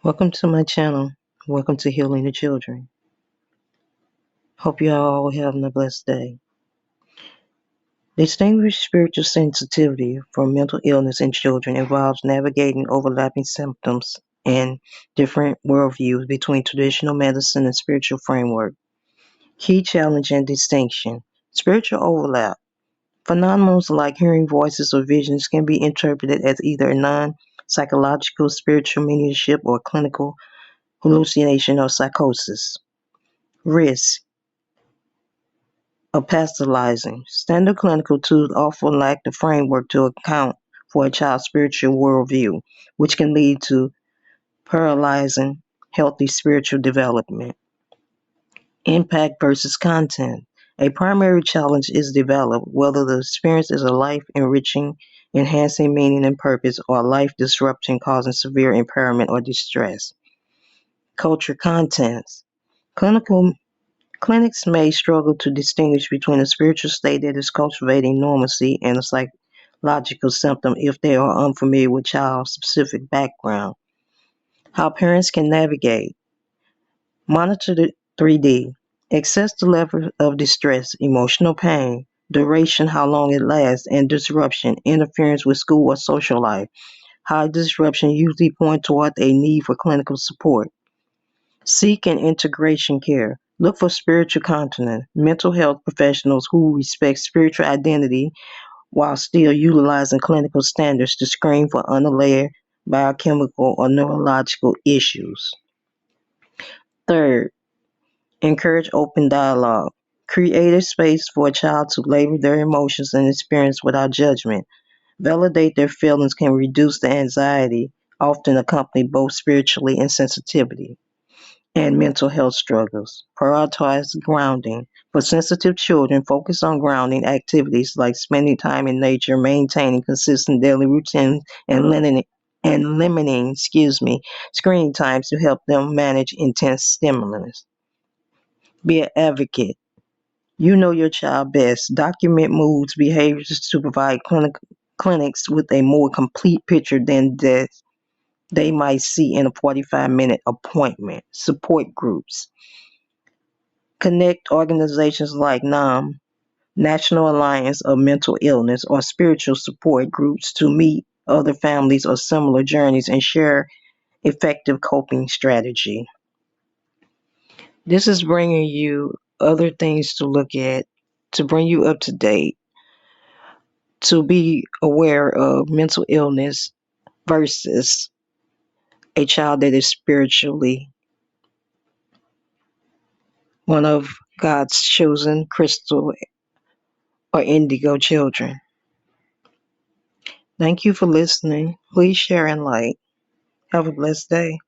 Welcome to my channel. Welcome to Healing the Children. Hope you all having a blessed day. Distinguish spiritual sensitivity from mental illness in children involves navigating overlapping symptoms and different worldviews between traditional medicine and spiritual framework. Key challenge and distinction. Spiritual overlap. Phenomena like hearing voices or visions can be interpreted as either non-psychological spiritual mediumship or clinical hallucination or psychosis. Risk of pathologising. Standard clinical tools often lack the framework to account for a child's spiritual worldview, which can lead to paralyzing healthy spiritual development. Impact versus content. A primary challenge is developed whether the experience is a life enriching, enhancing meaning and purpose, or life disrupting, causing severe impairment or distress. Culture contents. Clinical Clinics may struggle to distinguish between a spiritual state that is cultivating normalcy and a psychological symptom if they are unfamiliar with child's specific background. How parents can navigate. Monitor the 3D. Assess the level of distress, emotional pain, duration, how long it lasts, and disruption, interference with school or social life. How disruption usually point toward a need for clinical support. Seek and integration care. Look for spiritual continent, mental health professionals who respect spiritual identity while still utilizing clinical standards to screen for underlying biochemical or neurological issues. Third, encourage open dialogue. Create a space for a child to label their emotions and experience without judgment. Validate their feelings can reduce the anxiety, often accompanied both spiritually and sensitivity. And mental health struggles. Prioritize grounding. For sensitive children, focus on grounding activities like spending time in nature, maintaining consistent daily routines, and limiting screen times to help them manage intense stimulus. Be an advocate. You know your child best. Document moods, behaviors to provide clinics with a more complete picture than they might see in a 45-minute appointment. Support groups. Connect organizations like NAM, National Alliance of Mental Illness, or spiritual support groups to meet other families of similar journeys and share effective coping strategy. This is bringing you other things to look at, to bring you up to date, to be aware of mental illness versus a child that is spiritually one of God's chosen crystal or indigo children. Thank you for listening. Please share and like. Have a blessed day.